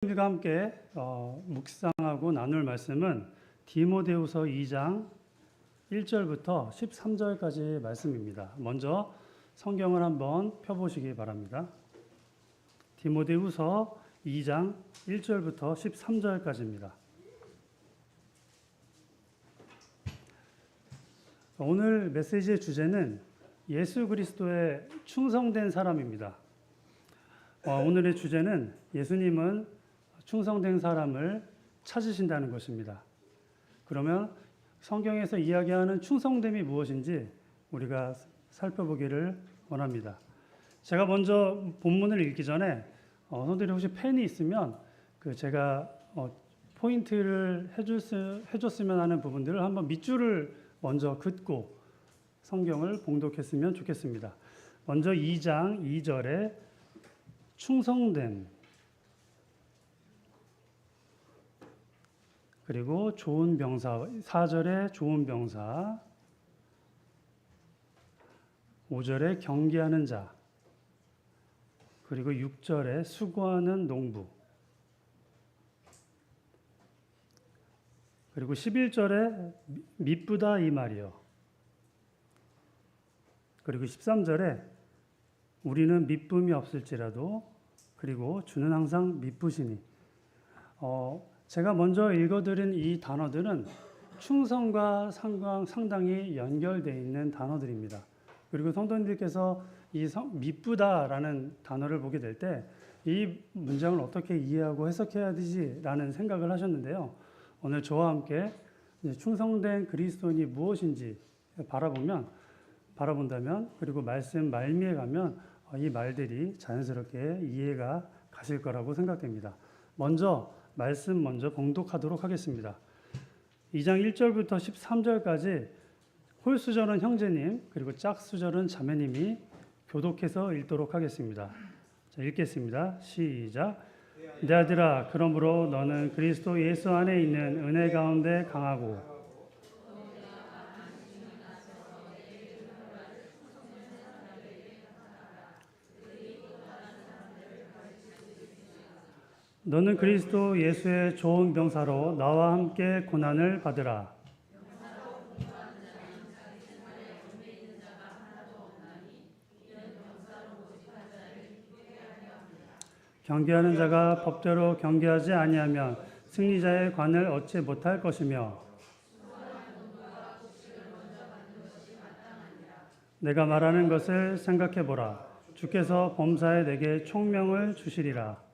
우리가 함께 묵상하고 나눌 말씀은 디모데후서 2장 1절부터 13절까지 말씀입니다. 먼저 성경을 한번 펴보시기 바랍니다. 디모데후서 2장 1절부터 13절까지입니다. 오늘 메시지의 주제는 예수 그리스도의 충성된 사람입니다. 오늘의 주제는 예수님은 충성된 사람을 찾으신다는 것입니다. 그러면 성경에서 이야기하는 충성됨이 무엇인지 우리가 살펴보기를 원합니다. 제가 먼저 본문을 읽기 전에 성도들이 혹시 펜이 있으면 제가 포인트를 해줬으면 하는 부분들을 한번 밑줄을 먼저 긋고 성경을 봉독했으면 좋겠습니다. 먼저 2장 2절에 충성됨, 그리고 좋은 병사, 4절에 좋은 병사, 5절에 경계하는 자, 그리고 6절에 수고하는 농부, 그리고 11절에 미쁘다 이 말이요. 그리고 13절에 우리는 미쁨이 없을지라도, 그리고 주는 항상 미쁘시니. 제가 먼저 읽어드린 이 단어들은 충성과 상당히 연결되어 있는 단어들입니다. 그리고 성도님들께서 이 미쁘다라는 단어를 보게 될 때 이 문장을 어떻게 이해하고 해석해야 되지라는 생각을 하셨는데요. 오늘 저와 함께 충성된 그리스도인이 무엇인지 바라본다면, 그리고 말씀 말미에 가면 이 말들이 자연스럽게 이해가 가실 거라고 생각됩니다. 말씀 먼저 봉독하도록 하겠습니다. 2장 1절부터 13절까지 홀수절은 형제님, 그리고 짝수절은 자매님이 교독해서 읽도록 하겠습니다. 자, 읽겠습니다. 시작. 내 아들아, 그러므로 너는 그리스도 예수 안에 있는 은혜 가운데 강하고 너는 그리스도 예수의 좋은 병사로 나와 함께 고난을 받으라. 경계하는 자가 법대로 경계하지 아니하면 승리자의 관을 얻지 못할 것이며, 내가 말하는 것을 생각해 보라. 주께서 범사에 내게 총명을 주시리라.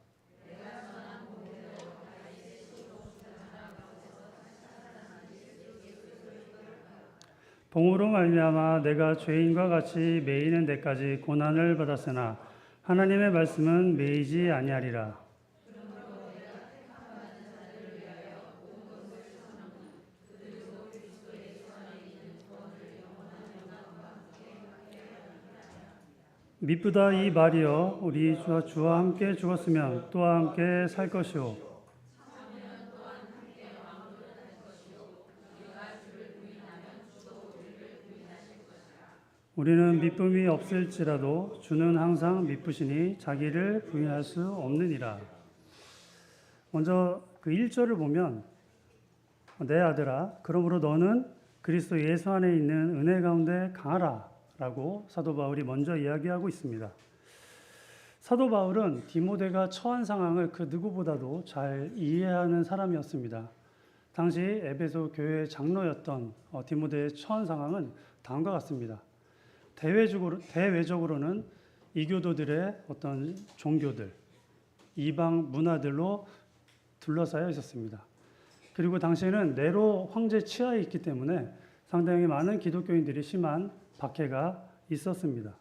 봉으로 말미암아 내가 죄인과 같이 매이는 데까지 고난을 받았으나 하나님의 말씀은 매이지 아니하리라. 미쁘다 이 말이여, 우리 주와 함께 죽었으면 또와 함께 살 것이요. 우리는 미쁨이 없을지라도 주는 항상 미쁘시니 자기를 부인할 수 없느니라. 먼저 그 1절을 보면 내 아들아, 그러므로 너는 그리스도 예수 안에 있는 은혜 가운데 강하라 라고 사도 바울이 먼저 이야기하고 있습니다. 사도 바울은 디모데가 처한 상황을 그 누구보다도 잘 이해하는 사람이었습니다. 당시 에베소 교회 장로였던 디모데의 처한 상황은 다음과 같습니다. 대외적으로는 이교도들의 어떤 종교들, 이방 문화들로 둘러싸여 있었습니다. 그리고 당시에는 네로 황제 치하에 있기 때문에 상당히 많은 기독교인들이 심한 박해가 있었습니다.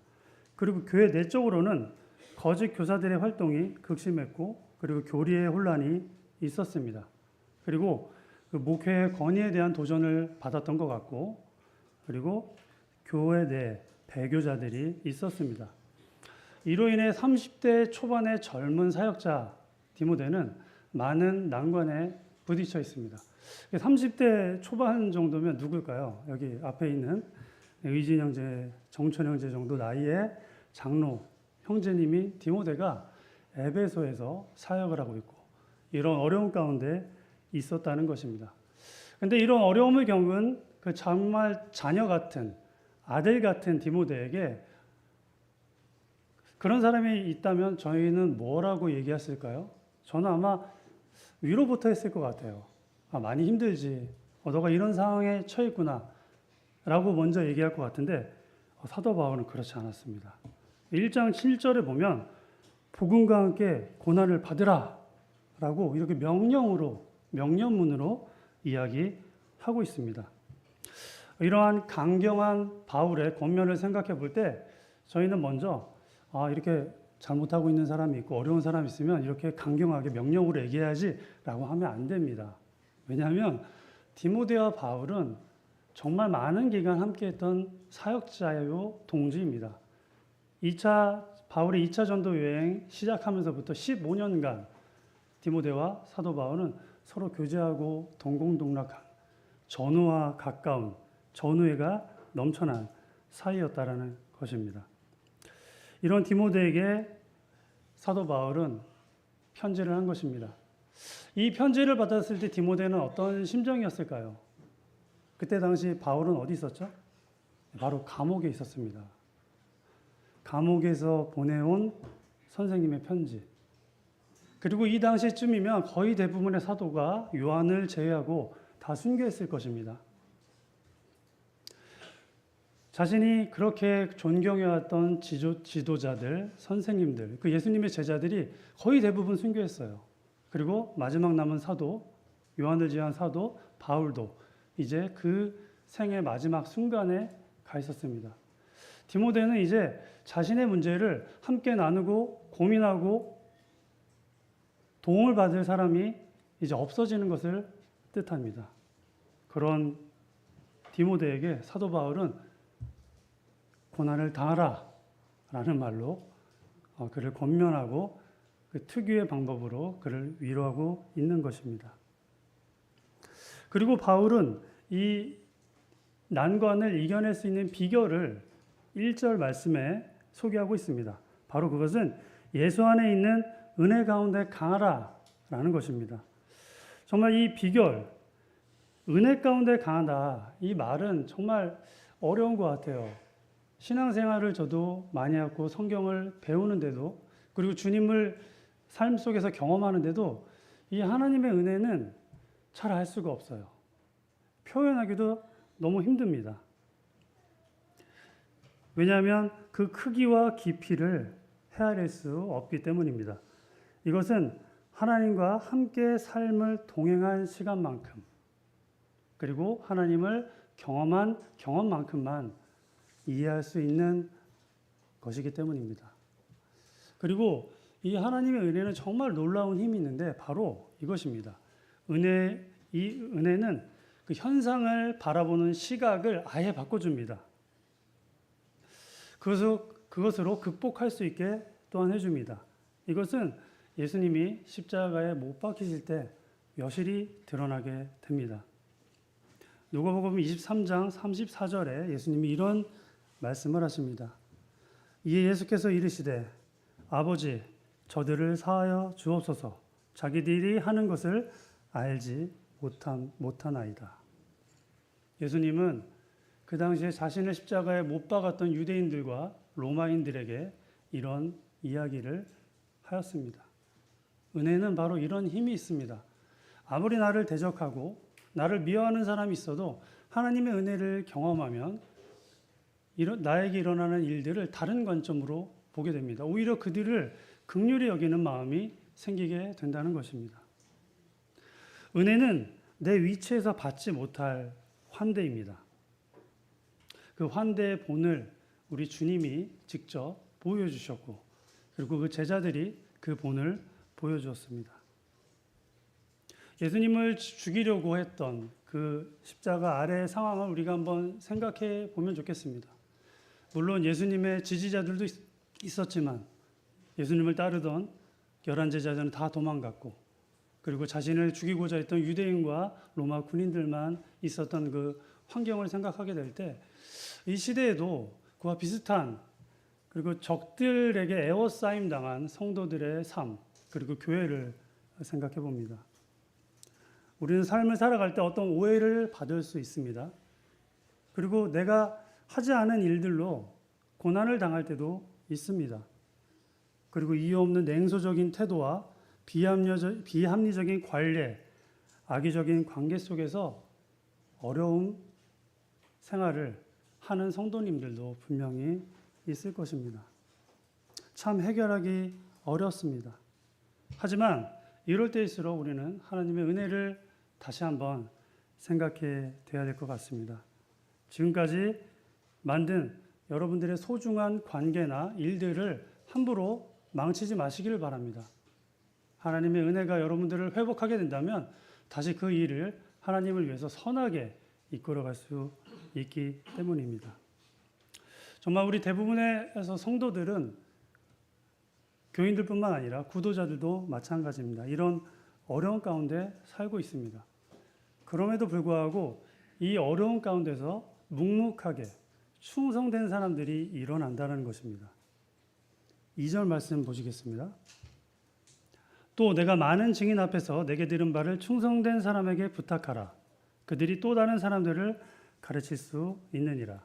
그리고 교회 내적으로는 거짓 교사들의 활동이 극심했고, 그리고 교리의 혼란이 있었습니다. 그리고 그 목회의 권위에 대한 도전을 받았던 것 같고, 그리고 교회 내 배교자들이 있었습니다. 이로 인해 30대 초반의 젊은 사역자 디모데는 많은 난관에 부딪혀 있습니다. 30대 초반 정도면 누굴까요? 여기 앞에 있는 의진 형제, 정천 형제 정도 나이의 장로 형제님이 디모데가 에베소에서 사역을 하고 있고, 이런 어려움 가운데 있었다는 것입니다. 근데 이런 어려움을 겪은 그 정말 자녀 같은 아들 같은 디모데에게 그런 사람이 있다면 저희는 뭐라고 얘기했을까요? 저는 아마 위로부터 했을 것 같아요. 많이 힘들지. 너가 이런 상황에 처했구나. 라고 먼저 얘기할 것 같은데 사도 바울은 그렇지 않았습니다. 1장 7절에 보면 복음과 함께 고난을 받으라 라고 이렇게 명령문으로 이야기하고 있습니다. 이러한 강경한 바울의 권면을 생각해 볼 때 저희는 먼저 이렇게 잘못하고 있는 사람이 있고 어려운 사람이 있으면 이렇게 강경하게 명령으로 얘기해야지 라고 하면 안 됩니다. 왜냐하면 디모데와 바울은 정말 많은 기간 함께했던 사역자요 동지입니다. 바울의 2차 전도 여행 시작하면서부터 15년간 디모데와 사도 바울은 서로 교제하고 동공동락한 전우와 가까운 전우애가 넘쳐난 사이였다라는 것입니다. 이런 디모데에게 사도 바울은 편지를 한 것입니다. 이 편지를 받았을 때 디모데는 어떤 심정이었을까요? 그때 당시 바울은 어디 있었죠? 바로 감옥에 있었습니다. 감옥에서 보내온 선생님의 편지. 그리고 이 당시쯤이면 거의 대부분의 사도가 요한을 제외하고 다 순교했을 것입니다. 자신이 그렇게 존경해왔던 지도자들, 선생님들, 그 예수님의 제자들이 거의 대부분 순교했어요. 그리고 마지막 남은 사도, 요한을 제외한 사도 바울도 이제 그 생의 마지막 순간에 가 있었습니다. 디모데는 이제 자신의 문제를 함께 나누고 고민하고 도움을 받을 사람이 이제 없어지는 것을 뜻합니다. 그런 디모데에게 사도 바울은 고난을 당하라 라는 말로 그를 권면하고 그 특유의 방법으로 그를 위로하고 있는 것입니다. 그리고 바울은 이 난관을 이겨낼 수 있는 비결을 1절 말씀에 소개하고 있습니다. 바로 그것은 예수 안에 있는 은혜 가운데 강하라 라는 것입니다. 정말 이 비결, 은혜 가운데 강하다, 이 말은 정말 어려운 것 같아요. 신앙생활을 저도 많이 하고 성경을 배우는데도 그리고 주님을 삶 속에서 경험하는데도 이 하나님의 은혜는 잘 알 수가 없어요. 표현하기도 너무 힘듭니다. 왜냐하면 그 크기와 깊이를 헤아릴 수 없기 때문입니다. 이것은 하나님과 함께 삶을 동행한 시간만큼 그리고 하나님을 경험한 경험만큼만 이해할 수 있는 것이기 때문입니다. 그리고 이 하나님의 은혜는 정말 놀라운 힘이 있는데 바로 이것입니다. 이 은혜는 그 현상을 바라보는 시각을 아예 바꿔줍니다. 그것으로 극복할 수 있게 또한 해줍니다. 이것은 예수님이 십자가에 못 박히실 때 여실히 드러나게 됩니다. 누가복음 23장 34절에 예수님이 이런 말씀을 하십니다. 이에 예수께서 이르시되 아버지 저들을 사하여 주옵소서 자기들이 하는 것을 알지 못하나이다. 예수님은 그 당시에 자신을 십자가에 못 박았던 유대인들과 로마인들에게 이런 이야기를 하였습니다. 은혜는 바로 이런 힘이 있습니다. 아무리 나를 대적하고 나를 미워하는 사람이 있어도 하나님의 은혜를 경험하면 나에게 일어나는 일들을 다른 관점으로 보게 됩니다. 오히려 그들을 긍휼히 여기는 마음이 생기게 된다는 것입니다. 은혜는 내 위치에서 받지 못할 환대입니다. 그 환대의 본을 우리 주님이 직접 보여주셨고 그리고 그 제자들이 그 본을 보여주었습니다. 예수님을 죽이려고 했던 그 십자가 아래의 상황을 우리가 한번 생각해 보면 좋겠습니다. 물론 예수님의 지지자들도 있었지만 예수님을 따르던 11제자들은 다 도망갔고 그리고 자신을 죽이고자 했던 유대인과 로마 군인들만 있었던 그 환경을 생각하게 될 때 이 시대에도 그와 비슷한 그리고 적들에게 에워싸임 당한 성도들의 삶 그리고 교회를 생각해 봅니다. 우리는 삶을 살아갈 때 어떤 오해를 받을 수 있습니다. 그리고 내가 하지 않은 일들로 고난을 당할 때도 있습니다. 그리고 이유 없는 냉소적인 태도와 비합리적인 관례, 악의적인 관계 속에서 어려운 생활을 하는 성도님들도 분명히 있을 것입니다. 참 해결하기 어렵습니다. 하지만 이럴 때일수록 우리는 하나님의 은혜를 다시 한번 생각해 둬야 될 것 같습니다. 지금까지 만든 여러분들의 소중한 관계나 일들을 함부로 망치지 마시기를 바랍니다. 하나님의 은혜가 여러분들을 회복하게 된다면 다시 그 일을 하나님을 위해서 선하게 이끌어갈 수 있기 때문입니다. 정말 우리 대부분의 성도들은 교인들뿐만 아니라 구도자들도 마찬가지입니다. 이런 어려운 가운데 살고 있습니다. 그럼에도 불구하고 이 어려운 가운데서 묵묵하게 충성된 사람들이 일어난다는 것입니다. 2절 말씀 보시겠습니다. 또 내가 많은 증인 앞에서 내게 들은 바를 충성된 사람에게 부탁하라. 그들이 또 다른 사람들을 가르칠 수 있느니라.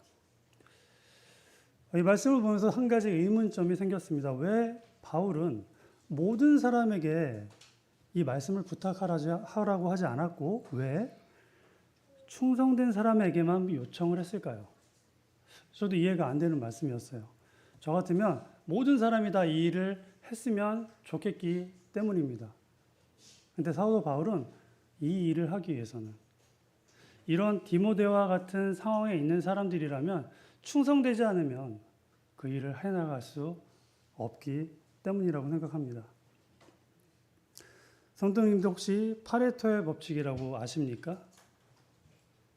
이 말씀을 보면서 한 가지 의문점이 생겼습니다. 왜 바울은 모든 사람에게 이 말씀을 부탁하라고 하지 않았고 왜 충성된 사람에게만 요청을 했을까요? 저도 이해가 안 되는 말씀이었어요. 저 같으면 모든 사람이 다 이 일을 했으면 좋겠기 때문입니다. 그런데 사도 바울은 이 일을 하기 위해서는 이런 디모데와 같은 상황에 있는 사람들이라면 충성되지 않으면 그 일을 해나갈 수 없기 때문이라고 생각합니다. 성도님도 혹시 파레토의 법칙이라고 아십니까?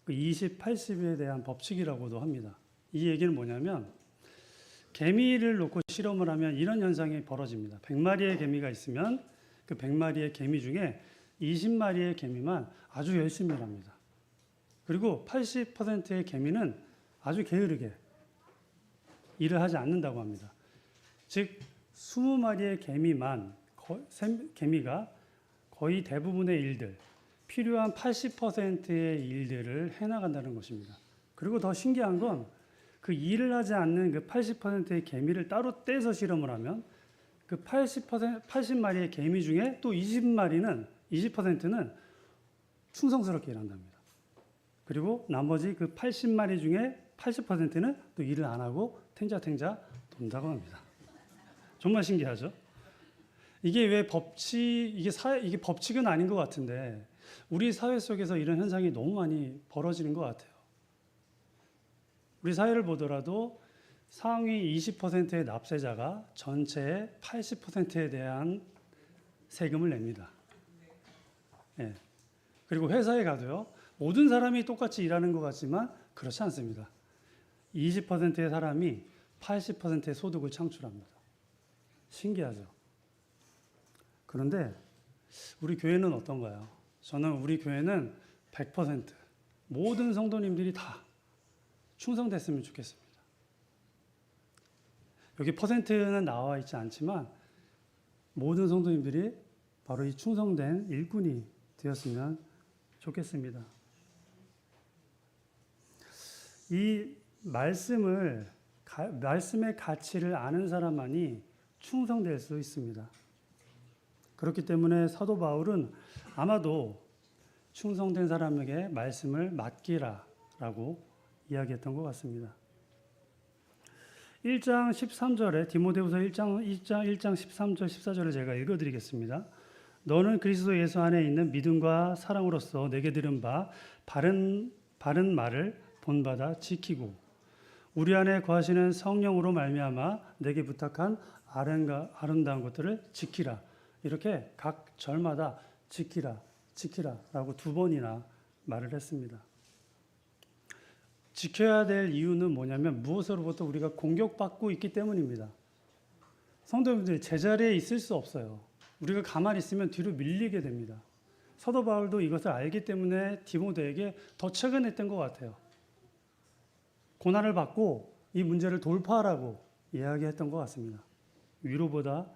20, 80에 대한 법칙이라고도 합니다. 이 얘기는 뭐냐면 개미를 놓고 실험을 하면 이런 현상이 벌어집니다. 100마리의 개미가 있으면 그 100마리의 개미 중에 20마리의 개미만 아주 열심히 일합니다. 그리고 80%의 개미는 아주 게으르게 일을 하지 않는다고 합니다. 즉 20마리의 개미가 거의 대부분의 일들, 필요한 80%의 일들을 해나간다는 것입니다. 그리고 더 신기한 건 그 일을 하지 않는 그 80%의 개미를 따로 떼서 실험을 하면 그 80마리의 개미 중에 또 20%는 충성스럽게 일한답니다. 그리고 나머지 그 80마리 중에 80%는 또 일을 안 하고 탱자탱자 돈다고 합니다. 정말 신기하죠? 이게 왜 이게 법칙은 아닌 것 같은데 우리 사회 속에서 이런 현상이 너무 많이 벌어지는 것 같아요. 우리 사회를 보더라도 상위 20%의 납세자가 전체의 80%에 대한 세금을 냅니다. 예. 그리고 회사에 가도요, 모든 사람이 똑같이 일하는 것 같지만 그렇지 않습니다. 20%의 사람이 80%의 소득을 창출합니다. 신기하죠? 그런데 우리 교회는 어떤가요? 저는 우리 교회는 100% 모든 성도님들이 다 충성됐으면 좋겠습니다. 여기 퍼센트는 나와 있지 않지만 모든 성도님들이 바로 이 충성된 일꾼이 되었으면 좋겠습니다. 이 말씀의 가치를 아는 사람만이 충성될 수 있습니다. 그렇기 때문에 사도 바울은 아마도 충성된 사람에게 말씀을 맡기라라고 이야기했던 것 같습니다. 1장 13절에 디모데후서 1장 13절 14절을 제가 읽어드리겠습니다. 너는 그리스도 예수 안에 있는 믿음과 사랑으로서 내게 들은 바 바른 말을 본받아 지키고 우리 안에 거하시는 성령으로 말미암아 내게 부탁한 아름다운 것들을 지키라. 이렇게 각 절마다 지키라라고 2번이나 말을 했습니다. 지켜야 될 이유는 뭐냐면 무엇으로부터 우리가 공격받고 있기 때문입니다. 성도님들이 제자리에 있을 수 없어요. 우리가 가만히 있으면 뒤로 밀리게 됩니다. 사도 바울도 이것을 알기 때문에 디모데에게 더 체근했던 것 같아요. 고난을 받고 이 문제를 돌파하라고 이야기했던 것 같습니다. 위로보다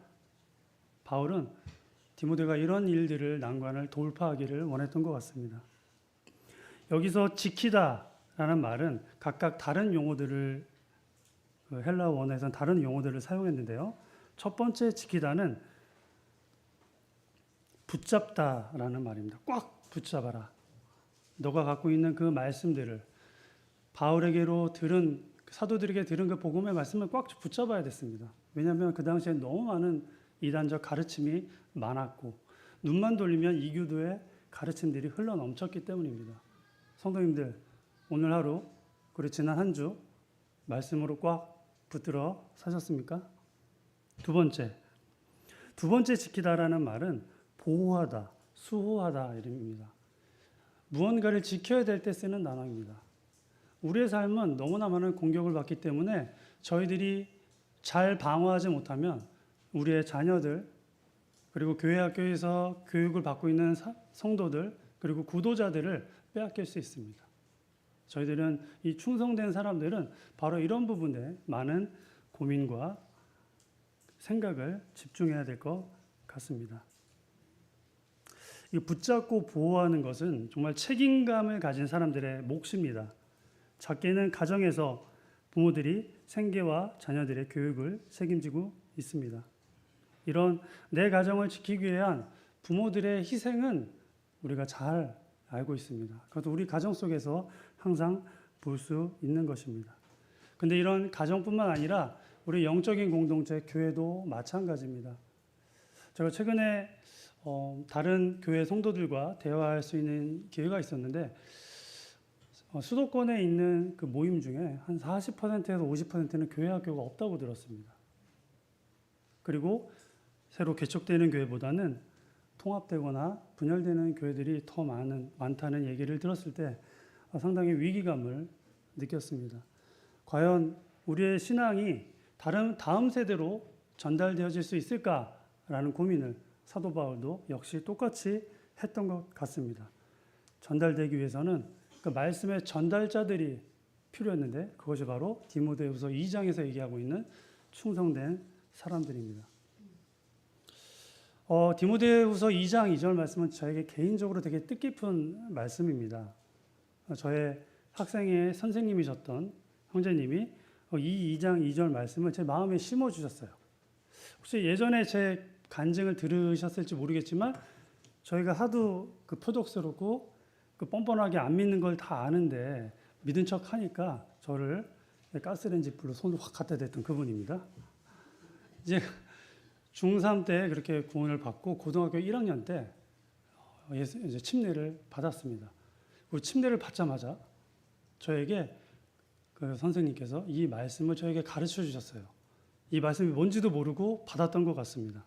바울은 디모데가 이런 일들을 난관을 돌파하기를 원했던 것 같습니다. 여기서 지키다라는 말은 각각 다른 용어들을 헬라어 원어에서는 다른 용어들을 사용했는데요. 첫 번째 지키다는 붙잡다라는 말입니다. 꽉 붙잡아라. 너가 갖고 있는 그 말씀들을 바울에게로 들은 사도들에게 들은 그 복음의 말씀을 꽉 붙잡아야 됐습니다. 왜냐하면 그 당시에 너무 많은 이단적 가르침이 많았고 눈만 돌리면 이교도의 가르침들이 흘러 넘쳤기 때문입니다. 성도님들, 오늘 하루 그리고 지난 한 주 말씀으로 꽉 붙들어 사셨습니까? 두 번째 지키다라는 말은 보호하다, 수호하다 이름입니다. 무언가를 지켜야 될 때 쓰는 단어입니다. 우리의 삶은 너무나 많은 공격을 받기 때문에 저희들이 잘 방어하지 못하면 우리의 자녀들 그리고 교회 학교에서 교육을 받고 있는 성도들 그리고 구도자들을 빼앗길 수 있습니다. 저희들은 이 충성된 사람들은 바로 이런 부분에 많은 고민과 생각을 집중해야 될 것 같습니다. 이 붙잡고 보호하는 것은 정말 책임감을 가진 사람들의 몫입니다. 작게는 가정에서 부모들이 생계와 자녀들의 교육을 책임지고 있습니다. 이런 내 가정을 지키기 위한 부모들의 희생은 우리가 잘 알고 있습니다. 그것도 우리 가정 속에서 항상 볼 수 있는 것입니다. 근데 이런 가정뿐만 아니라 우리 영적인 공동체, 교회도 마찬가지입니다. 제가 최근에 다른 교회 성도들과 대화할 수 있는 기회가 있었는데 수도권에 있는 그 모임 중에 한 40%에서 50%는 교회 학교가 없다고 들었습니다. 그리고 새로 개척되는 교회보다는 통합되거나 분열되는 교회들이 더 많다는 얘기를 들었을 때 상당히 위기감을 느꼈습니다. 과연 우리의 신앙이 다음 세대로 전달되어질 수 있을까라는 고민을 사도 바울도 역시 똑같이 했던 것 같습니다. 전달되기 위해서는 그 말씀의 전달자들이 필요했는데 그것이 바로 디모데후서 2장에서 얘기하고 있는 충성된 사람들입니다. 디모데후서 2장 2절 말씀은 저에게 개인적으로 되게 뜻깊은 말씀입니다. 저의 학생의 선생님이셨던 형제님이 이 2장 2절 말씀을 제 마음에 심어주셨어요. 혹시 예전에 제 간증을 들으셨을지 모르겠지만 저희가 하도 그 표독스럽고 그 뻔뻔하게 안 믿는 걸 다 아는데 믿은 척 하니까 저를 가스레인지 불로 손을 확 갖다 댔던 그분입니다. 이제 중3 때 그렇게 구원을 받고 고등학교 1학년 때 이제 침례를 받았습니다. 그 침례를 받자마자 저에게 그 선생님께서 이 말씀을 저에게 가르쳐 주셨어요. 이 말씀이 뭔지도 모르고 받았던 것 같습니다.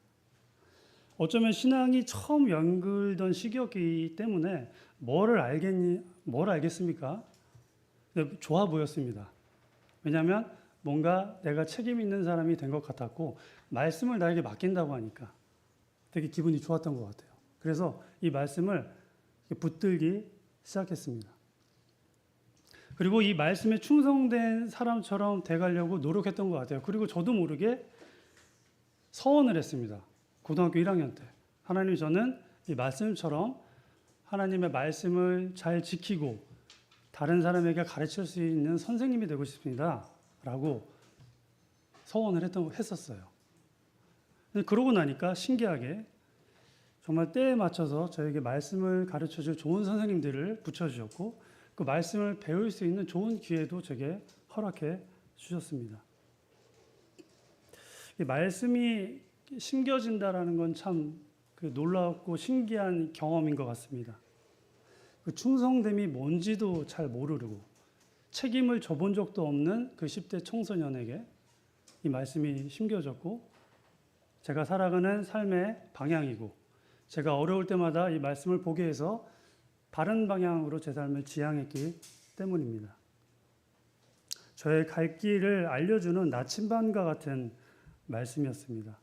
어쩌면 신앙이 처음 연글던 시기였기 때문에 뭘 알겠습니까? 좋아 보였습니다. 왜냐하면 뭔가 내가 책임 있는 사람이 된 것 같았고 말씀을 나에게 맡긴다고 하니까 되게 기분이 좋았던 것 같아요. 그래서 이 말씀을 붙들기 시작했습니다. 그리고 이 말씀에 충성된 사람처럼 돼가려고 노력했던 것 같아요. 그리고 저도 모르게 서원을 했습니다. 고등학교 1학년 때. 하나님, 저는 이 말씀처럼 하나님의 말씀을 잘 지키고 다른 사람에게 가르칠 수 있는 선생님이 되고 싶습니다. 라고 서원을 했었어요. 그러고 나니까 신기하게 정말 때에 맞춰서 저에게 말씀을 가르쳐줄 좋은 선생님들을 붙여주셨고 그 말씀을 배울 수 있는 좋은 기회도 제게 허락해 주셨습니다. 이 말씀이 심겨진다라는 건 참 놀랍고 신기한 경험인 것 같습니다. 그 충성됨이 뭔지도 잘 모르고 책임을 져본 적도 없는 그 10대 청소년에게 이 말씀이 심겨졌고 제가 살아가는 삶의 방향이고 제가 어려울 때마다 이 말씀을 보게 해서 바른 방향으로 제 삶을 지향했기 때문입니다. 저의 갈 길을 알려주는 나침반과 같은 말씀이었습니다.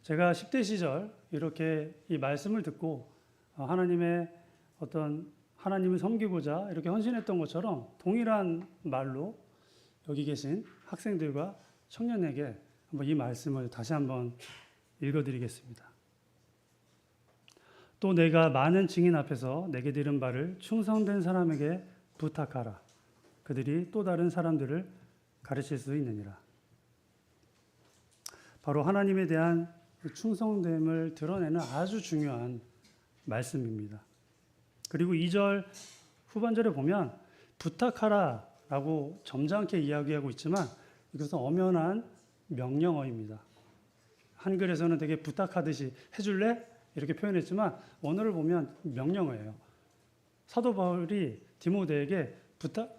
제가 10대 시절 이렇게 이 말씀을 듣고 하나님을 섬기고자 이렇게 헌신했던 것처럼 동일한 말로 여기 계신 학생들과 청년에게 한번 이 말씀을 다시 한번 읽어드리겠습니다. 또 내가 많은 증인 앞에서 내게 들은 바를 충성된 사람에게 부탁하라. 그들이 또 다른 사람들을 가르칠 수 있느니라. 바로 하나님에 대한 충성됨을 드러내는 아주 중요한 말씀입니다. 그리고 2절 후반절에 보면 부탁하라라고 점잖게 이야기하고 있지만 이것은 엄연한 명령어입니다. 한글에서는 되게 부탁하듯이 해줄래? 이렇게 표현했지만 원어를 보면 명령어예요. 사도 바울이 디모데에게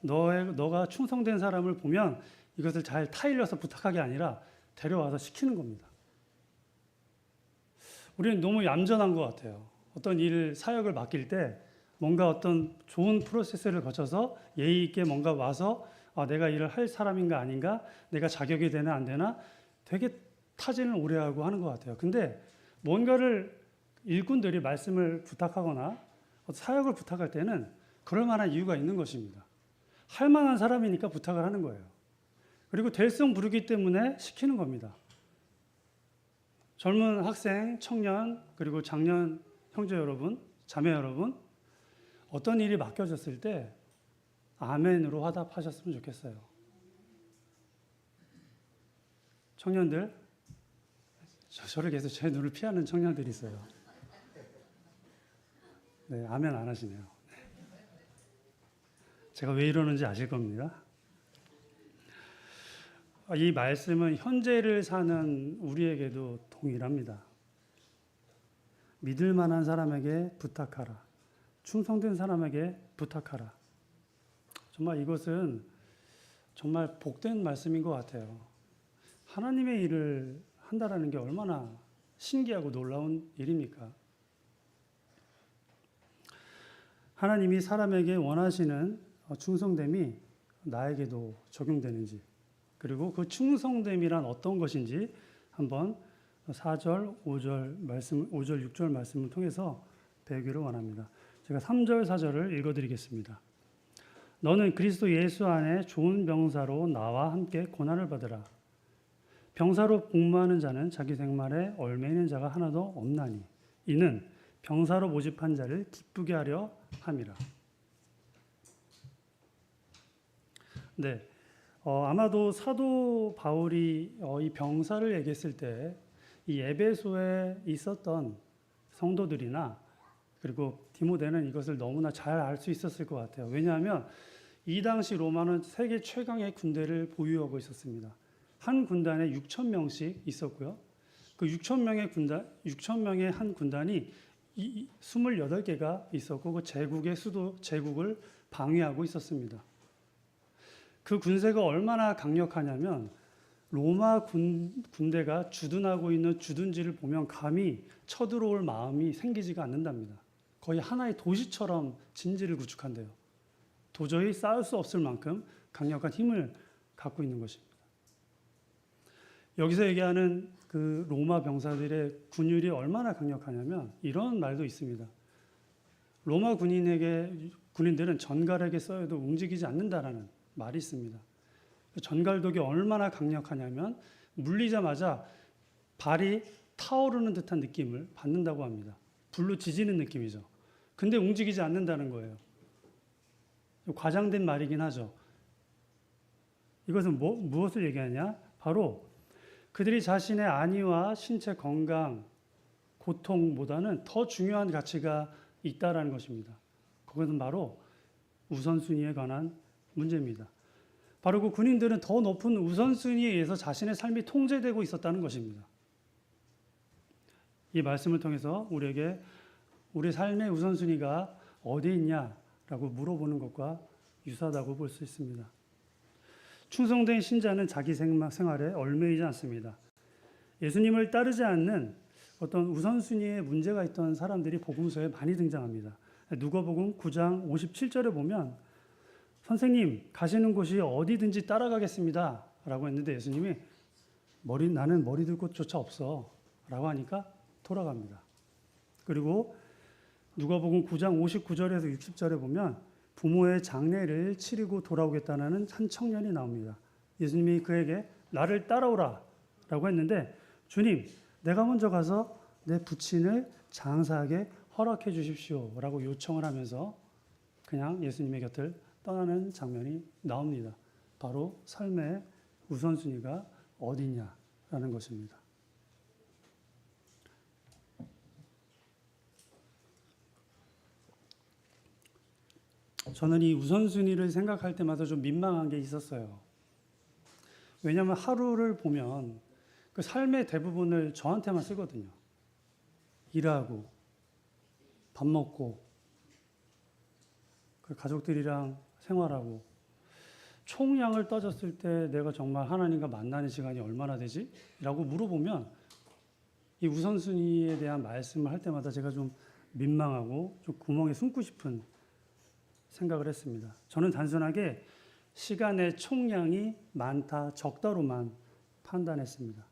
너가 충성된 사람을 보면 이것을 잘 타일러서 부탁하게 아니라 데려와서 시키는 겁니다. 우리는 너무 얌전한 것 같아요. 어떤 사역을 맡길 때 뭔가 어떤 좋은 프로세스를 거쳐서 예의 있게 뭔가 와서 내가 일을 할 사람인가 아닌가, 내가 자격이 되나 안 되나 되게 타진을 오래 하고 하는 것 같아요. 근데 뭔가를 일꾼들이 말씀을 부탁하거나 사역을 부탁할 때는 그럴 만한 이유가 있는 것입니다. 할 만한 사람이니까 부탁을 하는 거예요. 그리고 될성 부르기 때문에 시키는 겁니다. 젊은 학생, 청년, 그리고 장년 형제 여러분, 자매 여러분, 어떤 일이 맡겨졌을 때 아멘으로 화답하셨으면 좋겠어요. 청년들, 저를 계속 제 눈을 피하는 청년들이 있어요. 네, 아멘 안 하시네요. 제가 왜 이러는지 아실 겁니다. 이 말씀은 현재를 사는 우리에게도 동일합니다. 믿을 만한 사람에게 부탁하라. 충성된 사람에게 부탁하라. 정말 이것은 정말 복된 말씀인 것 같아요. 하나님의 일을 한다라는 게 얼마나 신기하고 놀라운 일입니까? 하나님이 사람에게 원하시는 충성됨이 나에게도 적용되는지, 그리고 그 충성됨이란 어떤 것인지 한번 4절, 5절 말씀, 5절, 6절 말씀을 통해서 배우기를 원합니다. 제가 3절, 4절을 읽어드리겠습니다. 너는 그리스도 예수 안에 좋은 병사로 나와 함께 고난을 받으라. 병사로 복무하는 자는 자기 생활에 얽매이는 자가 하나도 없나니 이는 병사로 모집한 자를 기쁘게 하려 함이라. 네, 아마도 사도 바울이 이 병사를 얘기했을 때 이 에베소에 있었던 성도들이나 그리고 디모데는 이것을 너무나 잘 알 수 있었을 것 같아요. 왜냐하면 이 당시 로마는 세계 최강의 군대를 보유하고 있었습니다. 한 군단에 6천 명씩 있었고요. 그 6천 명의 한 군단이 28개가 있었고 그 제국의 수도 제국을 방위하고 있었습니다. 그 군세가 얼마나 강력하냐면 로마 군대가 주둔하고 있는 주둔지를 보면 감히 쳐들어올 마음이 생기지가 않는답니다. 거의 하나의 도시처럼 진지를 구축한대요. 도저히 싸울 수 없을 만큼 강력한 힘을 갖고 있는 것입니다. 여기서 얘기하는 그 로마 병사들의 군율이 얼마나 강력하냐면 이런 말도 있습니다. 로마 군인들은 전갈에게 쏘여도 움직이지 않는다라는 말이 있습니다. 전갈독이 얼마나 강력하냐면 물리자마자 발이 타오르는 듯한 느낌을 받는다고 합니다. 불로 지지는 느낌이죠. 근데 움직이지 않는다는 거예요. 과장된 말이긴 하죠. 이것은 무엇을 얘기하냐? 바로 그들이 자신의 안위와 신체 건강, 고통보다는 더 중요한 가치가 있다라는 것입니다. 그것은 바로 우선순위에 관한 문제입니다. 바로 그 군인들은 더 높은 우선순위에 의해서 자신의 삶이 통제되고 있었다는 것입니다. 이 말씀을 통해서 우리에게 우리 삶의 우선순위가 어디 있냐라고 물어보는 것과 유사하다고 볼 수 있습니다. 충성된 신자는 자기 생활에 얽매이지 않습니다. 예수님을 따르지 않는 어떤 우선순위에 문제가 있던 사람들이 복음서에 많이 등장합니다. 누가복음 9장 57절에 보면 선생님 가시는 곳이 어디든지 따라가겠습니다 라고 했는데 예수님이 나는 머리 둘 곳조차 없어 라고 하니까 돌아갑니다. 그리고 누가복음 9장 59절에서 60절에 보면 부모의 장례를 치르고 돌아오겠다는 한 청년이 나옵니다. 예수님이 그에게 나를 따라오라 라고 했는데 주님 내가 먼저 가서 내 부친을 장사하게 허락해 주십시오라고 요청을 하면서 그냥 예수님의 곁을 떠나는 장면이 나옵니다. 바로 삶의 우선순위가 어디냐라는 것입니다. 저는 이 우선순위를 생각할 때마다 좀 민망한 게 있었어요. 왜냐하면 하루를 보면 그 삶의 대부분을 저한테만 쓰거든요. 일하고, 밥 먹고, 그 가족들이랑 생활하고, 총량을 따졌을 때 내가 정말 하나님과 만나는 시간이 얼마나 되지? 라고 물어보면 이 우선순위에 대한 말씀을 할 때마다 제가 좀 민망하고 좀 구멍에 숨고 싶은 생각을 했습니다. 저는 단순하게 시간의 총량이 많다, 적다로만 판단했습니다.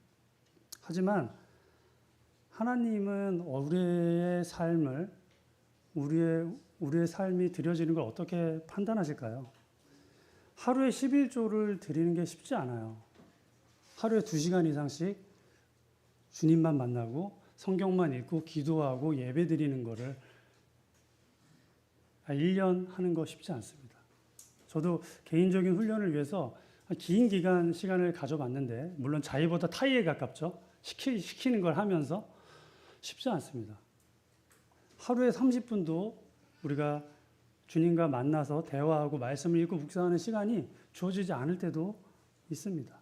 하지만 하나님은 우리의 삶을, 우리의 삶이 드려지는 걸 어떻게 판단하실까요? 하루에 11조를 드리는 게 쉽지 않아요. 하루에 2시간 이상씩 주님만 만나고 성경만 읽고 기도하고 예배 드리는 거를 1년 하는 거 쉽지 않습니다. 저도 개인적인 훈련을 위해서 긴 기간 시간을 가져봤는데 물론 자의보다 타의에 가깝죠. 시키는 걸 하면서 쉽지 않습니다. 하루에 30분도 우리가 주님과 만나서 대화하고 말씀을 읽고 묵상하는 시간이 주어지지 않을 때도 있습니다.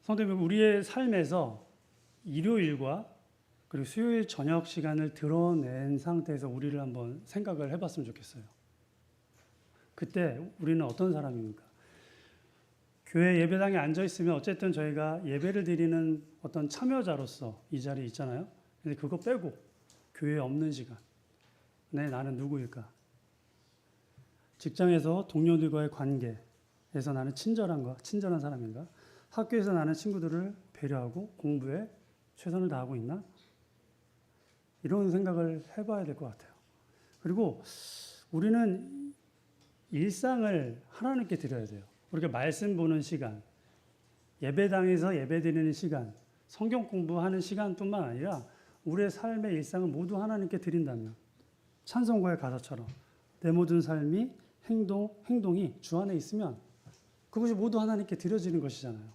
성도님, 우리의 삶에서 일요일과 그리고 수요일 저녁 시간을 드러낸 상태에서 우리를 한번 생각을 해봤으면 좋겠어요. 그때 우리는 어떤 사람입니까? 교회 예배당에 앉아있으면 어쨌든 저희가 예배를 드리는 어떤 참여자로서 이 자리에 있잖아요. 근데 그거 빼고 교회에 없는 시간, 나는 누구일까? 직장에서 동료들과의 관계에서 나는 친절한 사람인가? 학교에서 나는 친구들을 배려하고 공부에 최선을 다하고 있나? 이런 생각을 해봐야 될 것 같아요. 그리고 우리는 일상을 하나님께 드려야 돼요. 우리가 말씀 보는 시간, 예배당에서 예배드리는 시간, 성경 공부하는 시간뿐만 아니라 우리의 삶의 일상을 모두 하나님께 드린다면 찬송가의 가사처럼 내 모든 삶이 행동이 주 안에 있으면 그것이 모두 하나님께 드려지는 것이잖아요.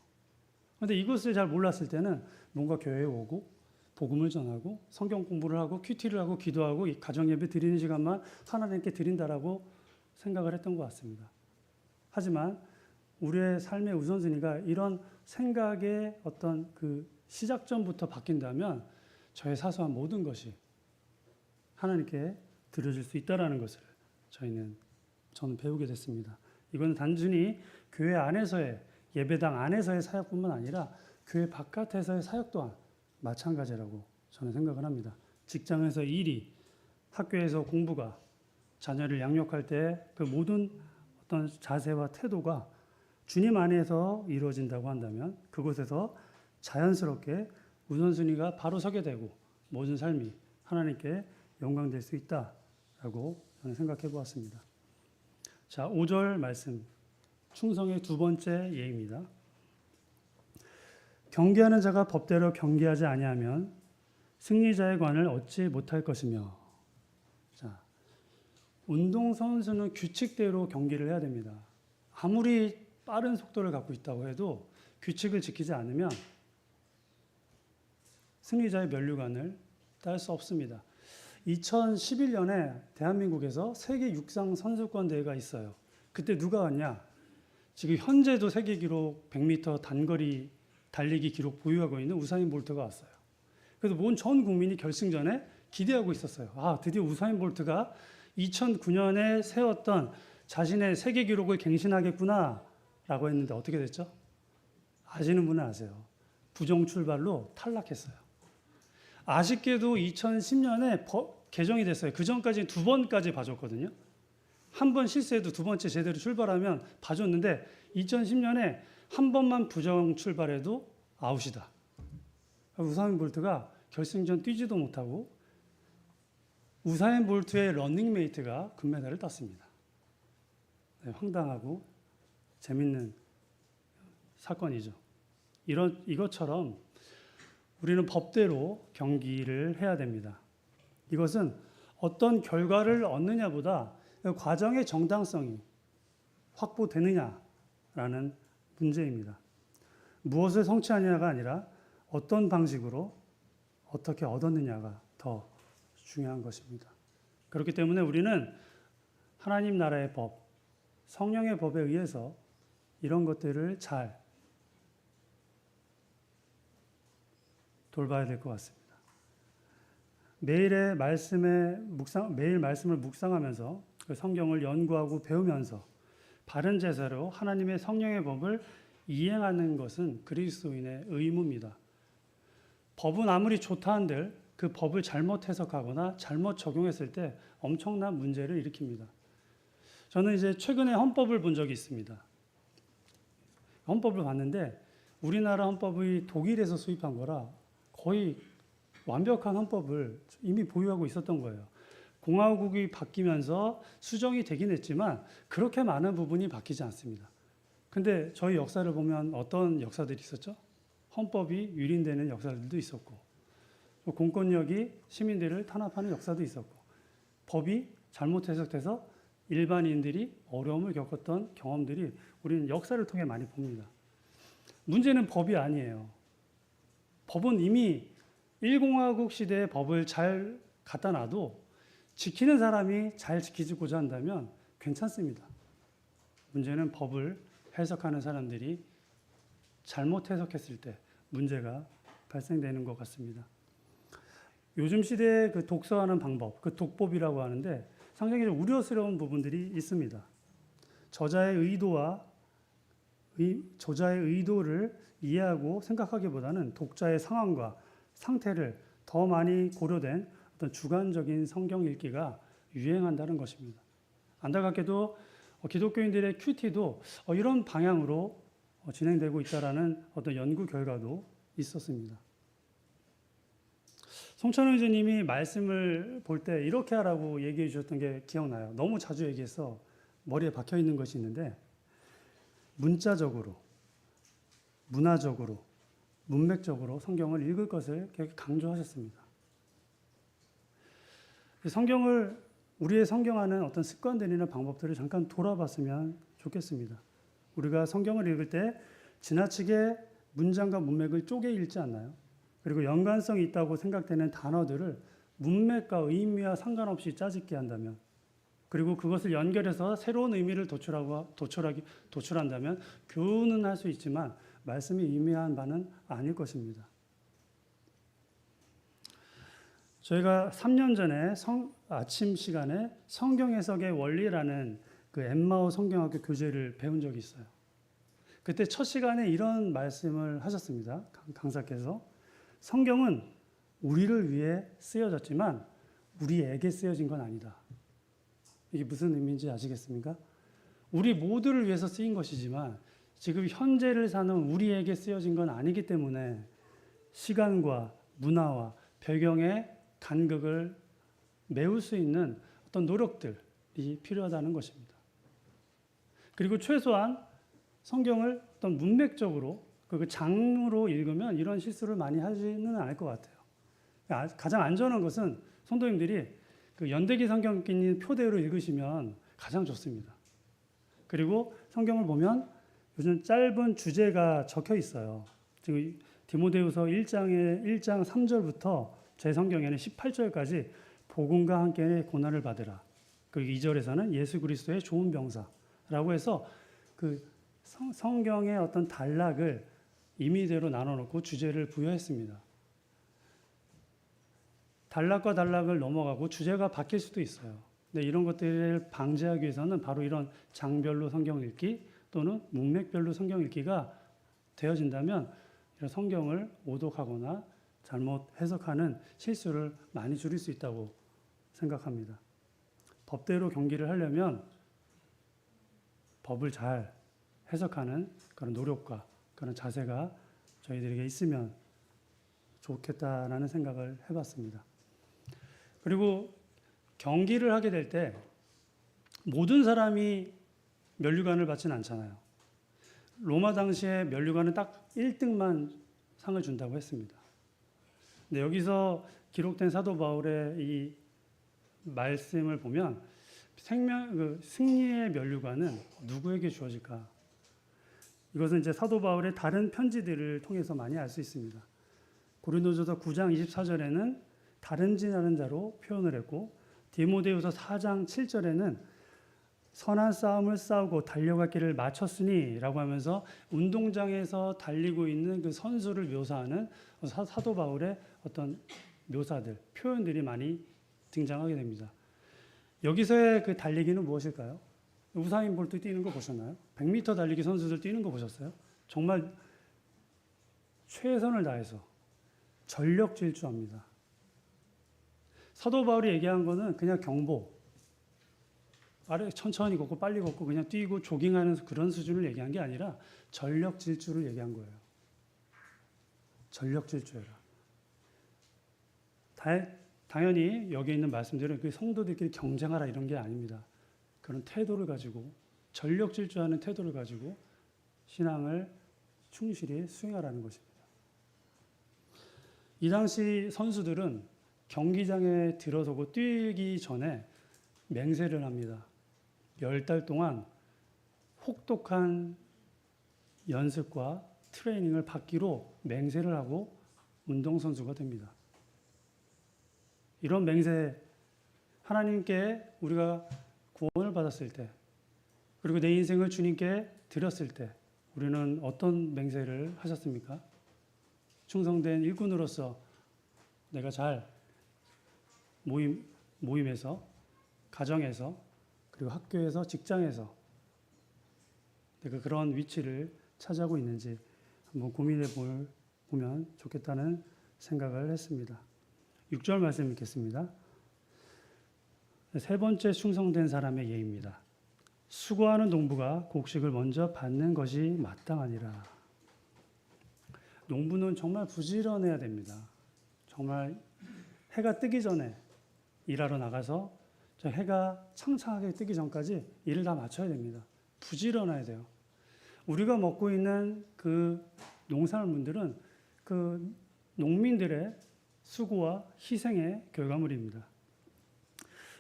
그런데 이것을 잘 몰랐을 때는 뭔가 교회에 오고 복음을 전하고 성경 공부를 하고 큐티를 하고 기도하고 가정 예배 드리는 시간만 하나님께 드린다라고 생각을 했던 것 같습니다. 하지만 우리의 삶의 우선순위가 이런 생각의 어떤 그 시작점부터 바뀐다면 저의 사소한 모든 것이 하나님께 드려질 수 있다라는 것을 저는 배우게 됐습니다. 이건 단순히 교회 안에서의 예배당 안에서의 사역뿐만 아니라 교회 바깥에서의 사역 또한 마찬가지라고 저는 생각을 합니다. 직장에서 일이, 학교에서 공부가, 자녀를 양육할 때 그 모든 어떤 자세와 태도가 주님 안에서 이루어진다고 한다면 그곳에서 자연스럽게 우선순위가 바로 서게 되고 모든 삶이 하나님께 영광될 수 있다라고 저는 생각해 보았습니다. 자, 5절 말씀, 충성의 두 번째 예입니다. 경계하는 자가 법대로 경계하지 아니하면 승리자의 관을 얻지 못할 것이며. 자, 운동선수는 규칙대로 경기를 해야 됩니다. 아무리 빠른 속도를 갖고 있다고 해도 규칙을 지키지 않으면 승리자의 면류관을 딸 수 없습니다. 2011년에 대한민국에서 세계 육상 선수권 대회가 있어요. 그때 누가 왔냐? 지금 현재도 세계 기록 100m 단거리 달리기 기록 보유하고 있는 우사인 볼트가 왔어요. 그래서 전 국민이 결승전에 기대하고 있었어요. 아, 드디어 우사인 볼트가 2009년에 세웠던 자신의 세계 기록을 갱신하겠구나 라고 했는데 어떻게 됐죠? 아시는 분은 아세요. 부정 출발로 탈락했어요. 아쉽게도 2010년에 개정이 됐어요. 그 전까지 2번까지 봐줬거든요. 한 번 실수해도 2번째 제대로 출발하면 봐줬는데 2010년에 한 번만 부정 출발해도 아웃이다. 우사인 볼트가 결승전 뛰지도 못하고 우사인 볼트의 러닝메이트가 금메달을 땄습니다. 네, 황당하고 재밌는 사건이죠. 이것처럼 우리는 법대로 경기를 해야 됩니다. 이것은 어떤 결과를 얻느냐보다 그 과정의 정당성이 확보되느냐라는 문제입니다. 무엇을 성취하느냐가 아니라 어떤 방식으로 어떻게 얻었느냐가 더 중요한 것입니다. 그렇기 때문에 우리는 하나님 나라의 법, 성령의 법에 의해서 이런 것들을 잘 돌봐야 될 것 같습니다. 매일 말씀을 묵상하면서 그 성경을 연구하고 배우면서 바른 제사로 하나님의 성령의 법을 이행하는 것은 그리스도인의 의무입니다. 법은 아무리 좋다 한들 그 법을 잘못 해석하거나 잘못 적용했을 때 엄청난 문제를 일으킵니다. 저는 이제 최근에 헌법을 본 적이 있습니다. 헌법을 봤는데 우리나라 헌법이 독일에서 수입한 거라 거의 완벽한 헌법을 이미 보유하고 있었던 거예요. 공화국이 바뀌면서 수정이 되긴 했지만 그렇게 많은 부분이 바뀌지 않습니다. 근데 저희 역사를 보면 어떤 역사들이 있었죠? 헌법이 유린되는 역사들도 있었고, 공권력이 시민들을 탄압하는 역사도 있었고, 법이 잘못 해석돼서 일반인들이 어려움을 겪었던 경험들이 우리는 역사를 통해 많이 봅니다. 문제는 법이 아니에요. 법은 이미 1공화국 시대의 법을 잘 갖다 놔도 지키는 사람이 잘 지키고자 한다면 괜찮습니다. 문제는 법을 해석하는 사람들이 잘못 해석했을 때 문제가 발생되는 것 같습니다. 요즘 시대의 그 독서하는 방법, 그 독법이라고 하는데 상당히 좀 우려스러운 부분들이 있습니다. 저자의 의도를 이해하고 생각하기보다는 독자의 상황과 상태를 더 많이 고려된 어떤 주관적인 성경 읽기가 유행한다는 것입니다. 안타깝게도 기독교인들의 큐티도 이런 방향으로 진행되고 있다라는 어떤 연구 결과도 있었습니다. 송찬호 교수님이 말씀을 볼 때 이렇게 하라고 얘기해 주셨던 게 기억나요. 너무 자주 얘기해서 머리에 박혀 있는 것이 있는데 문자적으로, 문화적으로, 문맥적으로 성경을 읽을 것을 강조하셨습니다. 우리의 성경하는 어떤 습관들이나 방법들을 잠깐 돌아봤으면 좋겠습니다. 우리가 성경을 읽을 때 지나치게 문장과 문맥을 쪼개 읽지 않나요? 그리고 연관성이 있다고 생각되는 단어들을 문맥과 의미와 상관없이 짜집게 한다면, 그리고 그것을 연결해서 새로운 의미를 도출한다면 교훈은 할 수 있지만 말씀이 의미한 바는 아닐 것입니다. 저희가 3년 전에 아침 시간에 성경 해석의 원리라는 그 엠마오 성경학교 교재를 배운 적이 있어요. 그때 첫 시간에 이런 말씀을 하셨습니다. 강사께서 성경은 우리를 위해 쓰여졌지만 우리에게 쓰여진 건 아니다. 이게 무슨 의미인지 아시겠습니까? 우리 모두를 위해서 쓰인 것이지만 지금 현재를 사는 우리에게 쓰여진 건 아니기 때문에 시간과 문화와 배경의 간극을 메울 수 있는 어떤 노력들이 필요하다는 것입니다. 그리고 최소한 성경을 어떤 문맥적으로 그 장으로 읽으면 이런 실수를 많이 하지는 않을 것 같아요. 가장 안전한 것은 성도님들이 그 연대기 성경 있는 표대로 읽으시면 가장 좋습니다. 그리고 성경을 보면 요즘 짧은 주제가 적혀 있어요. 지금 디모데후서 1장 3절부터 제 성경에는 18절까지 복음과 함께 고난을 받으라. 그리고 2절에서는 예수 그리스도의 좋은 병사라고 해서 그 성경의 어떤 단락을 임의대로 나눠놓고 주제를 부여했습니다. 단락과 단락을 넘어가고 주제가 바뀔 수도 있어요. 근데 이런 것들을 방지하기 위해서는 바로 이런 장별로 성경 읽기 또는 문맥별로 성경 읽기가 되어진다면 이런 성경을 오독하거나 잘못 해석하는 실수를 많이 줄일 수 있다고 생각합니다. 법대로 경기를 하려면 법을 잘 해석하는 그런 노력과 그런 자세가 저희들에게 있으면 좋겠다라는 생각을 해봤습니다. 그리고 경기를 하게 될 때 모든 사람이 면류관을 받지는 않잖아요. 로마 당시에 면류관은 딱 1등만 상을 준다고 했습니다. 근데 여기서 기록된 사도 바울의 이 말씀을 보면 승리의 면류관은 누구에게 주어질까? 이것은 이제 사도 바울의 다른 편지들을 통해서 많이 알 수 있습니다. 고린도전서 9장 24절에는 다름질하는 자로 표현을 했고, 디모데후서 4장 7절에는 선한 싸움을 싸우고 달려갈 길을 마쳤으니라고 하면서 운동장에서 달리고 있는 그 선수를 묘사하는 사도 바울의 어떤 묘사들, 표현들이 많이 등장하게 됩니다. 여기서의 그 달리기는 무엇일까요? 우사인 볼트 뛰는 거 보셨나요? 100m 달리기 선수들 뛰는 거 보셨어요? 정말 최선을 다해서 전력 질주합니다. 사도 바울이 얘기한 거는 그냥 경보, 아래 천천히 걷고 빨리 걷고 그냥 뛰고 조깅하는 그런 수준을 얘기한 게 아니라 전력 질주를 얘기한 거예요. 전력 질주해라. 당연히 여기 있는 말씀들은 그 성도들끼리 경쟁하라 이런 게 아닙니다. 그런 태도를 가지고 전력 질주하는 태도를 가지고 신앙을 충실히 수행하라는 것입니다. 이 당시 선수들은 경기장에 들어서고 뛰기 전에 맹세를 합니다. 10달 동안 혹독한 연습과 트레이닝을 받기로 맹세를 하고 운동선수가 됩니다. 이런 맹세, 하나님께 우리가 구원을 받았을 때, 그리고 내 인생을 주님께 드렸을 때 우리는 어떤 맹세를 하셨습니까? 충성된 일꾼으로서 내가 잘 모임에서, 가정에서, 그리고 학교에서, 직장에서 내가 그런 위치를 차지하고 있는지 한번 고민해 보면 좋겠다는 생각을 했습니다. 6절 말씀 읽겠습니다. 세 번째 충성된 사람의 예입니다. 수고하는 농부가 곡식을 먼저 받는 것이 마땅하니라. 농부는 정말 부지런해야 됩니다. 정말 해가 뜨기 전에 일하러 나가서 저 해가 창창하게 뜨기 전까지 일을 다 마쳐야 됩니다. 부지런해야 돼요. 우리가 먹고 있는 그 농산물들은 그 농민들의 수고와 희생의 결과물입니다.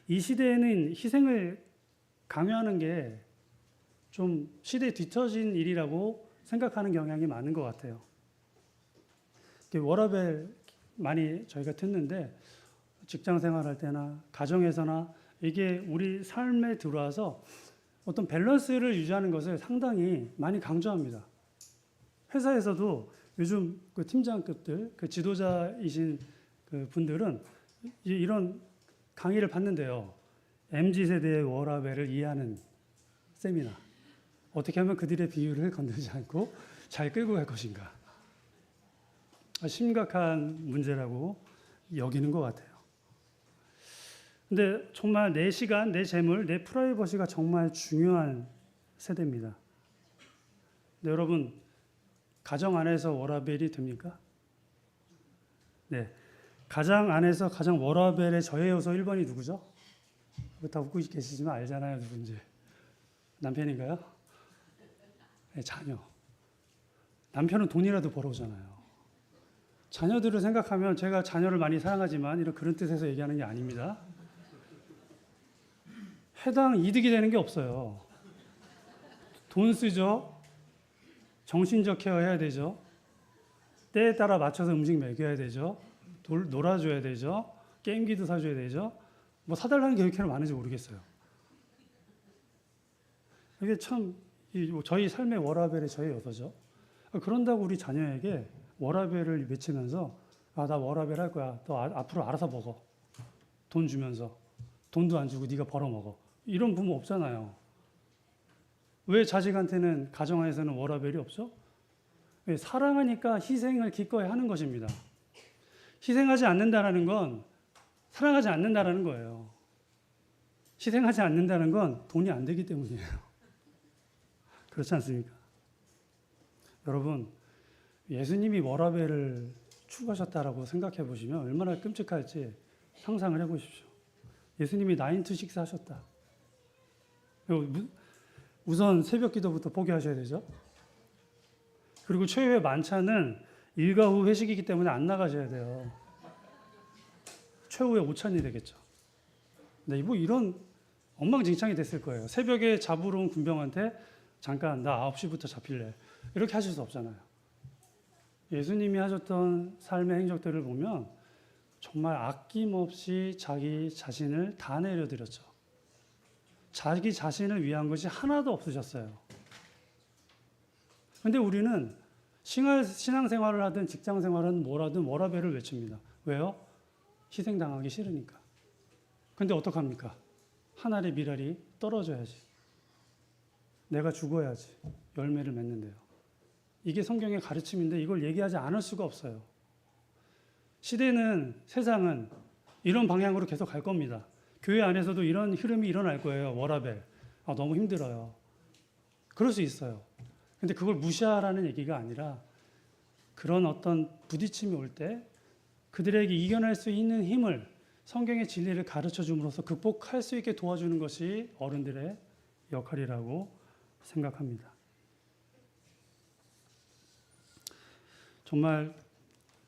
이 시대에는 희생을 강요하는 게 좀 시대에 뒤처진 일이라고 생각하는 경향이 많은 것 같아요. 워라밸 많이 저희가 듣는데 직장 생활할 때나 가정에서나 이게 우리 삶에 들어와서 어떤 밸런스를 유지하는 것을 상당히 많이 강조합니다. 회사에서도 요즘 그 팀장급들, 그 지도자이신 그 분들은 이런 강의를 받는데요. MZ세대의 워라밸을 이해하는 세미나. 어떻게 하면 그들의 비율을 건들지 않고 잘 끌고 갈 것인가. 심각한 문제라고 여기는 것 같아요. 근데 정말 내 시간, 내 재물, 내 프라이버시가 정말 중요한 세대입니다. 근데 여러분, 가정 안에서 워라밸이 됩니까? 네. 가장 안에서 가장 워라밸의 저해 요소 1번이 누구죠? 다 웃고 계시지만 알잖아요, 누군지. 남편인가요? 네, 자녀. 남편은 돈이라도 벌어오잖아요. 자녀들을 생각하면 제가 자녀를 많이 사랑하지만 이런 그런 뜻에서 얘기하는 게 아닙니다. 해당 이득이 되는 게 없어요. 돈 쓰죠. 정신적 케어 해야 되죠. 때에 따라 맞춰서 음식 먹여야 되죠. 놀아줘야 되죠. 게임기도 사줘야 되죠. 뭐 사달라는 게 왜 이렇게 많은지 모르겠어요. 이게 참 저희 삶의 워라밸의 저의 요소죠. 그런다고 우리 자녀에게 워라밸을 외치면서 나 워라밸 할 거야. 너 앞으로 알아서 먹어. 돈 주면서. 돈도 안 주고 네가 벌어 먹어. 이런 부모 없잖아요. 왜 자식한테는 가정 안에서는 워라밸이 없죠? 왜? 사랑하니까 희생을 기꺼이 하는 것입니다. 희생하지 않는다라는 건 사랑하지 않는다라는 거예요. 희생하지 않는다는 건 돈이 안 되기 때문이에요. 그렇지 않습니까? 여러분, 예수님이 워라밸을 추구하셨다라고 생각해 보시면 얼마나 끔찍할지 상상을 해 보십시오. 예수님이 9 to 6 하셨다. 우선 새벽 기도부터 포기하셔야 되죠. 그리고 최후의 만찬은 일과 후 회식이기 때문에 안 나가셔야 돼요. 최후의 오찬이 되겠죠. 네, 뭐 이런 엉망진창이 됐을 거예요. 새벽에 잡으러 온 군병한테 잠깐 나 9시부터 잡힐래. 이렇게 하실 수 없잖아요. 예수님이 하셨던 삶의 행적들을 보면 정말 아낌없이 자기 자신을 다 내려드렸죠. 자기 자신을 위한 것이 하나도 없으셨어요. 근데 우리는 신앙생활을 하든 직장생활은 뭐라든 워라밸을 외칩니다. 왜요? 희생당하기 싫으니까. 근데 어떡합니까? 하늘의 미랄이 떨어져야지. 내가 죽어야지. 열매를 맺는데요. 이게 성경의 가르침인데 이걸 얘기하지 않을 수가 없어요. 시대는, 세상은 이런 방향으로 계속 갈 겁니다. 교회 안에서도 이런 흐름이 일어날 거예요. 워라밸. 너무 힘들어요. 그럴 수 있어요. 근데 그걸 무시하라는 얘기가 아니라 그런 어떤 부딪힘이 올 때 그들에게 이겨낼 수 있는 힘을 성경의 진리를 가르쳐 줌으로써 극복할 수 있게 도와주는 것이 어른들의 역할이라고 생각합니다. 정말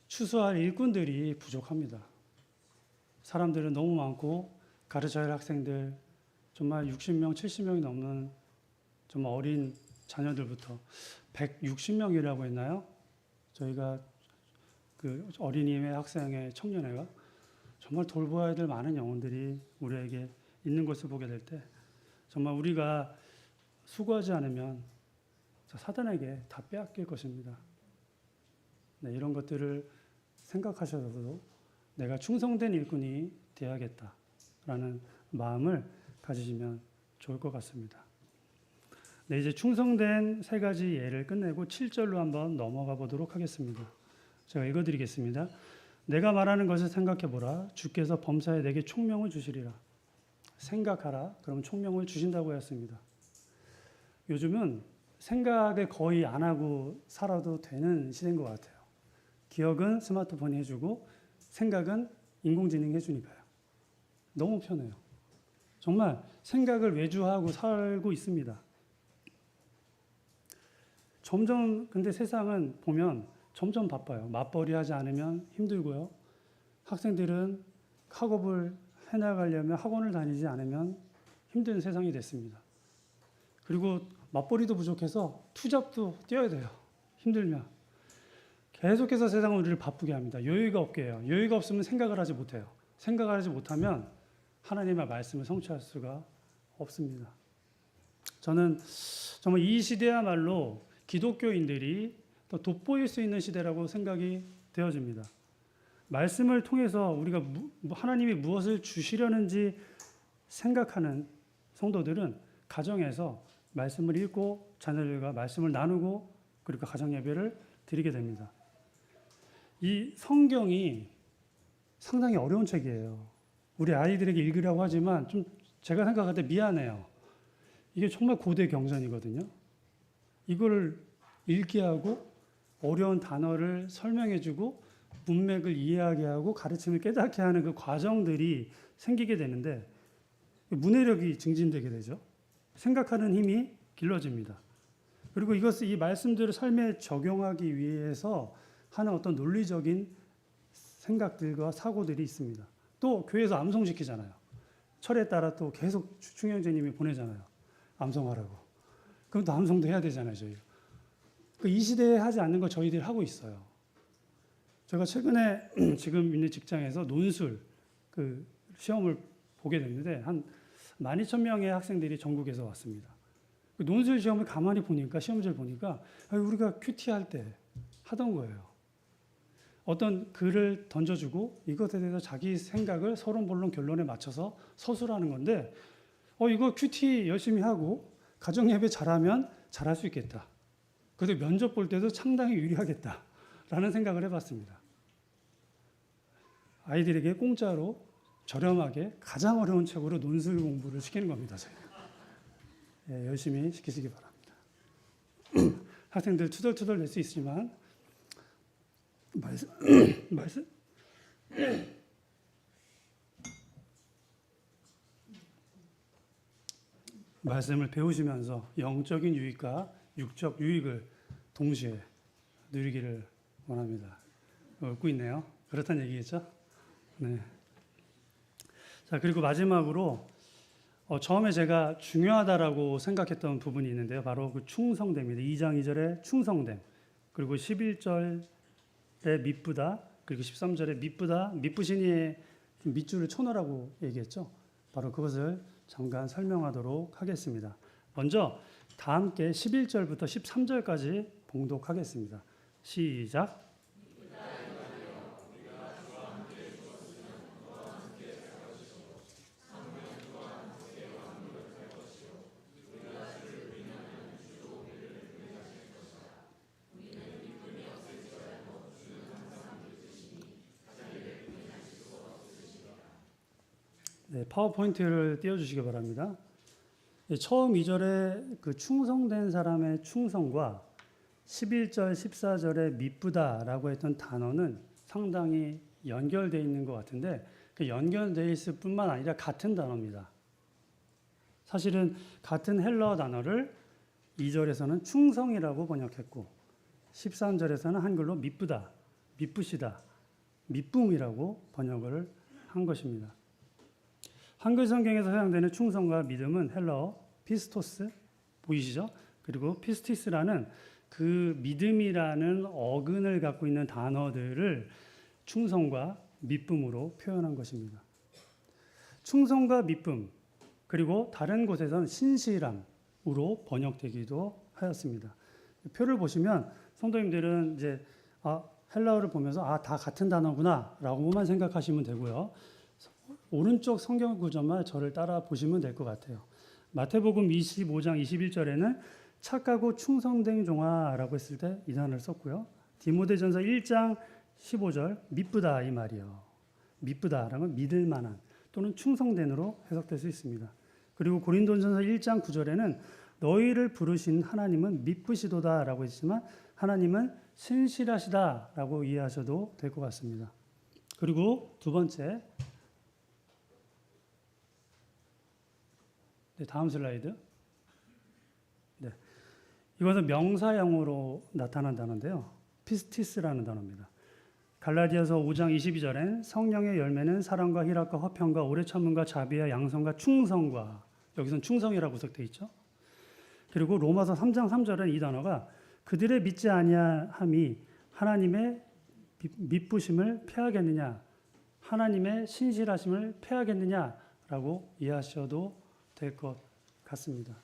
추수할 일꾼들이 부족합니다. 사람들은 너무 많고 가르쳐야 할 학생들 정말 60명, 70명이 넘는 정말 어린 자녀들부터 160명이라고 했나요? 저희가 그 어린이회, 학생회, 청년회가 정말 돌보아야 될 많은 영혼들이 우리에게 있는 것을 보게 될 때 정말 우리가 수고하지 않으면 사단에게 다 빼앗길 것입니다. 네, 이런 것들을 생각하셔서도 내가 충성된 일꾼이 되어야겠다라는 마음을 가지시면 좋을 것 같습니다. 네, 이제 충성된 세 가지 예를 끝내고 7절로 한번 넘어가 보도록 하겠습니다. 제가 읽어드리겠습니다. 내가 말하는 것을 생각해보라. 주께서 범사에 내게 총명을 주시리라. 생각하라. 그럼 총명을 주신다고 했습니다. 요즘은 생각을 거의 안 하고 살아도 되는 시대인 것 같아요. 기억은 스마트폰이 해주고 생각은 인공지능이 해주니까요. 너무 편해요. 정말 생각을 외주하고 살고 있습니다. 점점 근데 세상은 보면 점점 바빠요. 맞벌이 하지 않으면 힘들고요. 학생들은 학업을 해나가려면 학원을 다니지 않으면 힘든 세상이 됐습니다. 그리고 맞벌이도 부족해서 투잡도 뛰어야 돼요. 힘들면. 계속해서 세상은 우리를 바쁘게 합니다. 여유가 없게 해요. 여유가 없으면 생각을 하지 못해요. 생각을 하지 못하면 하나님의 말씀을 성취할 수가 없습니다. 저는 정말 이 시대야말로 기독교인들이 더 돋보일 수 있는 시대라고 생각이 되어집니다. 말씀을 통해서 우리가 하나님이 무엇을 주시려는지 생각하는 성도들은 가정에서 말씀을 읽고 자녀들과 말씀을 나누고 그리고 가정 예배를 드리게 됩니다. 이 성경이 상당히 어려운 책이에요. 우리 아이들에게 읽으려고 하지만 좀 제가 생각할 때 미안해요. 이게 정말 고대 경전이거든요. 이걸 읽게 하고 어려운 단어를 설명해주고 문맥을 이해하게 하고 가르침을 깨닫게 하는 그 과정들이 생기게 되는데 문해력이 증진되게 되죠. 생각하는 힘이 길러집니다. 그리고 이 말씀들을 삶에 적용하기 위해서 하는 어떤 논리적인 생각들과 사고들이 있습니다. 또 교회에서 암송시키잖아요. 철에 따라 또 계속 충영제님이 보내잖아요. 암송하라고. 그럼 또 암송도 해야 되잖아요, 저희가. 이 시대에 하지 않는 거 저희들이 하고 있어요. 제가 최근에 지금 있는 직장에서 논술 그 시험을 보게 됐는데 한 12,000명의 학생들이 전국에서 왔습니다. 그 논술 시험을 가만히 보니까 시험지를 보니까 우리가 큐티 할 때 하던 거예요. 어떤 글을 던져주고 이것에 대해서 자기 생각을 서론, 본론, 결론에 맞춰서 서술하는 건데 이거 큐티 열심히 하고 가정예배 잘하면 잘할 수 있겠다. 그래도 면접 볼 때도 상당히 유리하겠다라는 생각을 해봤습니다. 아이들에게 공짜로 저렴하게 가장 어려운 책으로 논술 공부를 시키는 겁니다. 저희가. 예, 열심히 시키시기 바랍니다. 학생들 투덜투덜 낼 수 있지만 말씀을 배우시면서 영적인 유익과 육적 유익을 동시에 누리기를 원합니다. 웃고 있네요. 그렇다는 얘기겠죠? 네. 자, 그리고 마지막으로 처음에 제가 중요하다라고 생각했던 부분이 있는데요. 바로 그 충성됨입니다. 2장 2절에 충성됨. 그리고 11절에 미쁘다. 그리고 13절에 미쁘다. 미쁘시니의 밑줄을 쳐놓으라고 얘기했죠. 바로 그것을 잠깐 설명하도록 하겠습니다. 먼저 다 함께 11절부터 13절까지 봉독하겠습니다. 시작. 네, 파워포인트를 띄워주시기 바랍니다. 네, 처음 2절에 그 충성된 사람의 충성과 11절, 14절에 미쁘다라고 했던 단어는 상당히 연결되어 있는 것 같은데 그 연결되어 있을 뿐만 아니라 같은 단어입니다. 사실은 같은 헬라어 단어를 2절에서는 충성이라고 번역했고 13절에서는 한글로 미쁘다, 미쁘시다, 미쁨이라고 번역을 한 것입니다. 한글 성경에서 사용되는 충성과 믿음은 헬라어 피스토스 보이시죠? 그리고 피스티스라는 그 믿음이라는 어근을 갖고 있는 단어들을 충성과 미쁨으로 표현한 것입니다. 충성과 미쁨 그리고 다른 곳에서는 신실함으로 번역되기도 하였습니다. 표를 보시면 성도님들은 이제 헬라어를 보면서 다 같은 단어구나라고만 생각하시면 되고요. 오른쪽 성경 구절만 저를 따라 보시면 될 것 같아요. 마태복음 25장 21절에는 착하고 충성된 종아라고 했을 때 이 단어를 썼고요. 디모데전서 1장 15절 미쁘다 이 말이요. 미쁘다라는 건 믿을 만한 또는 충성된으로 해석될 수 있습니다. 그리고 고린도전서 1장 9절에는 너희를 부르신 하나님은 미쁘시도다라고 했지만 하나님은 신실하시다라고 이해하셔도 될 것 같습니다. 그리고 두 번째 네, 다음 슬라이드. 네, 이것은 명사형으로 나타난 단어인데요. 피스티스라는 단어입니다. 갈라디아서 5장 22절엔 성령의 열매는 사랑과 희락과 화평과 오래 참음과 자비와 양성과 충성과 여기서는 충성이라고 구색되어 있죠. 그리고 로마서 3장 3절은 이 단어가 그들의 믿지 아니함이 하나님의 미쁘심을 패하겠느냐 하나님의 신실하심을 패하겠느냐라고 이해하셔도 될 것 같습니다.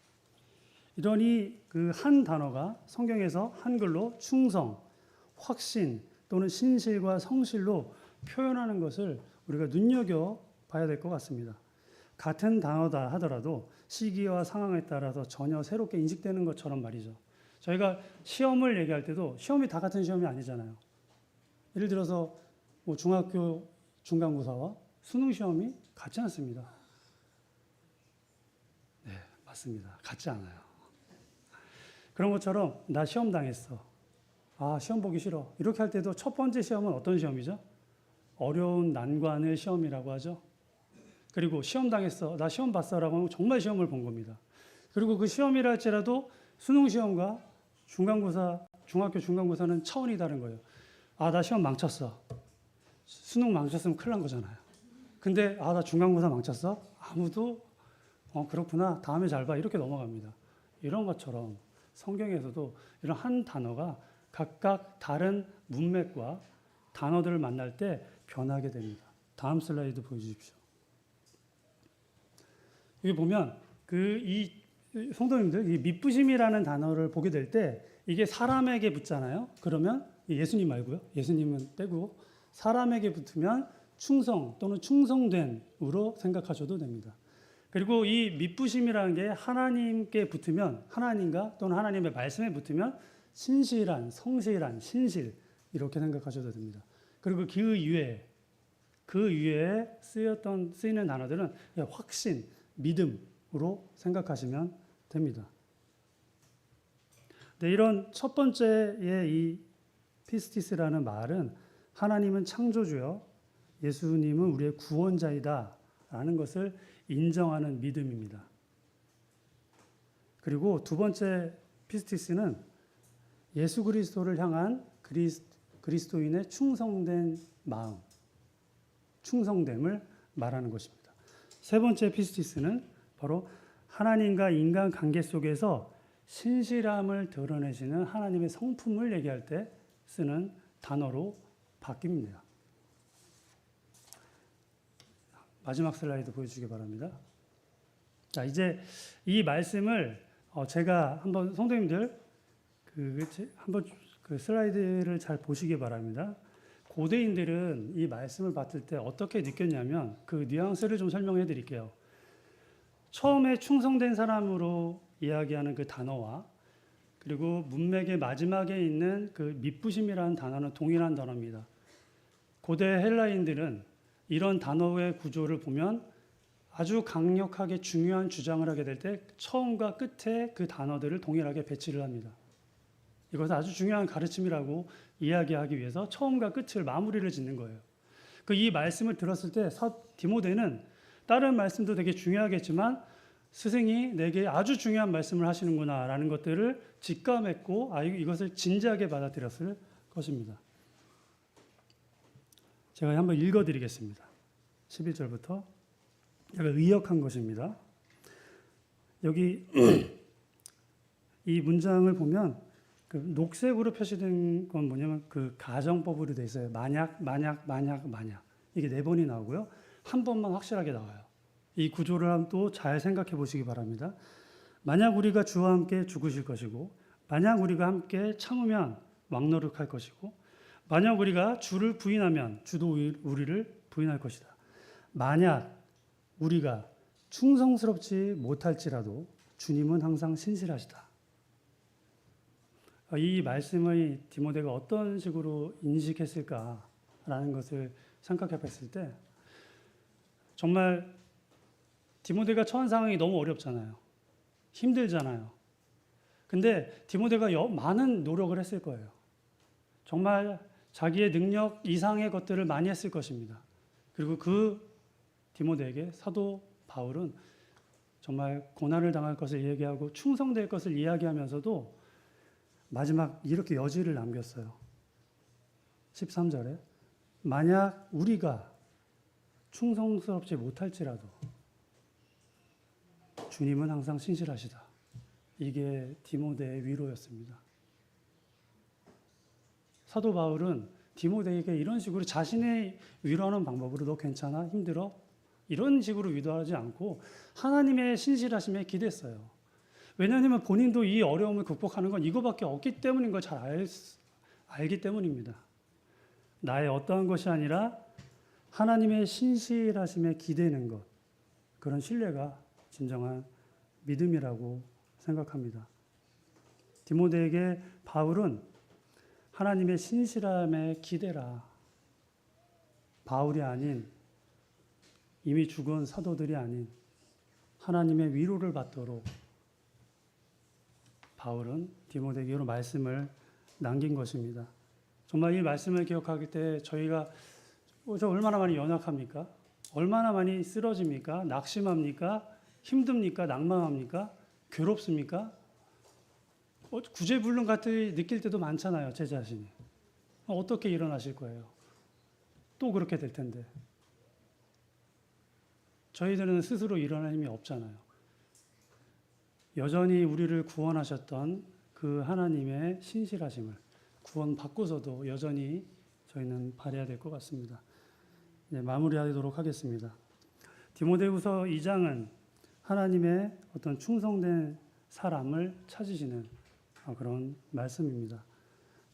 이러니 그 한 단어가 성경에서 한글로 충성, 확신 또는 신실과 성실로 표현하는 것을 우리가 눈여겨봐야 될 것 같습니다. 같은 단어다 하더라도 시기와 상황에 따라서 전혀 새롭게 인식되는 것처럼 말이죠. 저희가 시험을 얘기할 때도 시험이 다 같은 시험이 아니잖아요. 예를 들어서 뭐 중학교 중간고사와 수능 시험이 같지 않습니다. 네, 맞습니다. 같지 않아요. 그런 것처럼 나 시험 당했어. 시험 보기 싫어. 이렇게 할 때도 첫 번째 시험은 어떤 시험이죠? 어려운 난관의 시험이라고 하죠. 그리고 시험 당했어. 나 시험 봤어라고 하면 정말 시험을 본 겁니다. 그리고 그 시험이라 할지라도 수능 시험과 중간고사, 중학교 중간고사는 차원이 다른 거예요. 나 시험 망쳤어. 수능 망쳤으면 큰일 난 거잖아요. 근데 나 중간고사 망쳤어? 아무도 그렇구나. 다음에 잘 봐. 이렇게 넘어갑니다. 이런 것처럼 성경에서도 이런 한 단어가 각각 다른 문맥과 단어들을 만날 때 변하게 됩니다. 다음 슬라이드 보여주십시오. 여기 보면 이 성도님들 이 미쁘심이라는 단어를 보게 될 때 이게 사람에게 붙잖아요. 그러면 예수님 말고요. 예수님은 빼고 사람에게 붙으면 충성 또는 충성된으로 생각하셔도 됩니다. 그리고 이 미쁘심이라는 게 하나님께 붙으면 하나님과 또는 하나님의 말씀에 붙으면 신실한, 성실한, 신실 이렇게 생각하셔도 됩니다. 그리고 그 이외에 쓰이는 단어들은 확신, 믿음으로 생각하시면 됩니다. 네, 이런 첫 번째의 이 피스티스라는 말은 하나님은 창조주요, 예수님은 우리의 구원자이다 라는 것을 인정하는 믿음입니다. 그리고 두 번째 피스티스는 예수 그리스도를 향한 그리스도인의 충성된 마음, 충성됨을 말하는 것입니다. 세 번째 피스티스는 바로 하나님과 인간 관계 속에서 신실함을 드러내시는 하나님의 성품을 얘기할 때 쓰는 단어로 바뀝니다. 마지막 슬라이드 보여주시기 바랍니다. 자, 이제 이 말씀을 제가 한번 성도님들 한번 그 슬라이드를 잘 보시기 바랍니다. 고대인들은 이 말씀을 받을 때 어떻게 느꼈냐면 그 뉘앙스를 좀 설명해 드릴게요. 처음에 충성된 사람으로 이야기하는 그 단어와 그리고 문맥의 마지막에 있는 그 미쁘심이라는 단어는 동일한 단어입니다. 고대 헬라인들은 이런 단어의 구조를 보면 아주 강력하게 중요한 주장을 하게 될 때 처음과 끝에 그 단어들을 동일하게 배치를 합니다. 이것은 아주 중요한 가르침이라고 이야기하기 위해서 처음과 끝을 마무리를 짓는 거예요. 이 말씀을 들었을 때 디모데는 다른 말씀도 되게 중요하겠지만 스승이 내게 아주 중요한 말씀을 하시는구나라는 것들을 직감했고 이것을 진지하게 받아들였을 것입니다. 제가 한번 읽어드리겠습니다. 11절부터 제가 의역한 것입니다. 여기 이 문장을 보면 그 녹색으로 표시된 건 뭐냐면 그 가정법으로 되어 있어요. 만약 이게 4번이 나오고요. 한 번만 확실하게 나와요. 이 구조를 또 잘 생각해 보시기 바랍니다. 만약 우리가 주와 함께 죽으실 것이고 만약 우리가 함께 참으면 왕노릇할 것이고 만약 우리가 주를 부인하면 주도 우리를 부인할 것이다. 만약 우리가 충성스럽지 못할지라도 주님은 항상 신실하시다. 이 말씀의 디모데가 어떤 식으로 인식했을까라는 것을 생각해 봤을 때 정말 디모데가 처한 상황이 너무 어렵잖아요. 힘들잖아요. 근데 디모데가 많은 노력을 했을 거예요. 정말 자기의 능력 이상의 것들을 많이 했을 것입니다. 그리고 그 디모데에게 사도 바울은 정말 고난을 당할 것을 얘기하고 충성될 것을 이야기하면서도 마지막 이렇게 여지를 남겼어요. 13절에 만약 우리가 충성스럽지 못할지라도 주님은 항상 신실하시다. 이게 디모데의 위로였습니다. 사도 바울은 디모데에게 이런 식으로 자신의 위로하는 방법으로 너 괜찮아? 힘들어? 이런 식으로 위로하지 않고 하나님의 신실하심에 기댔어요. 왜냐하면 본인도 이 어려움을 극복하는 건 이거밖에 없기 때문인 걸 잘 알기 때문입니다. 나의 어떠한 것이 아니라 하나님의 신실하심에 기대는 것, 그런 신뢰가 진정한 믿음이라고 생각합니다. 디모데에게 바울은 하나님의 신실함에 기대라. 바울이 아닌 이미 죽은 사도들이 아닌 하나님의 위로를 받도록 바울은 디모데에게 이런 말씀을 남긴 것입니다. 정말 이 말씀을 기억할 때 저희가 저 얼마나 많이 연약합니까? 얼마나 많이 쓰러집니까? 낙심합니까? 힘듭니까? 낭만합니까? 괴롭습니까? 구제불능 같이 느낄 때도 많잖아요. 제 자신이. 어떻게 일어나실 거예요? 또 그렇게 될 텐데. 저희들은 스스로 일어날 힘이 없잖아요. 여전히 우리를 구원하셨던 그 하나님의 신실하심을 구원받고서도 여전히 저희는 발휘해야 될 것 같습니다. 마무리하도록 하겠습니다. 디모데후서 2장은 하나님의 어떤 충성된 사람을 찾으시는 그런 말씀입니다.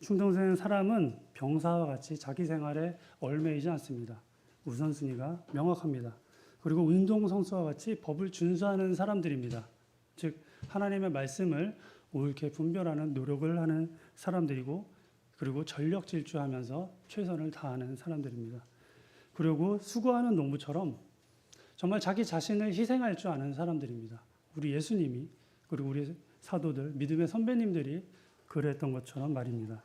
충성된 사람은 병사와 같이 자기 생활에 얽매이지 않습니다. 우선순위가 명확합니다. 그리고 운동선수와 같이 법을 준수하는 사람들입니다. 즉 하나님의 말씀을 옳게 분별하는 노력을 하는 사람들이고 그리고 전력 질주하면서 최선을 다하는 사람들입니다. 그리고 수고하는 농부처럼 정말 자기 자신을 희생할 줄 아는 사람들입니다. 우리 예수님이 그리고 우리 사도들, 믿음의 선배님들이 그랬던 것처럼 말입니다.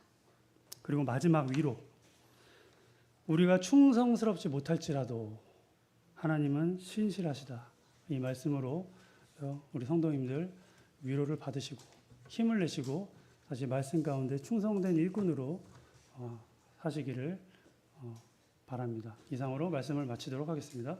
그리고 마지막 위로. 우리가 충성스럽지 못할지라도 하나님은 신실하시다. 이 말씀으로 우리 성도님들 위로를 받으시고 힘을 내시고 다시 말씀 가운데 충성된 일꾼으로 사시기를 바랍니다. 이상으로 말씀을 마치도록 하겠습니다.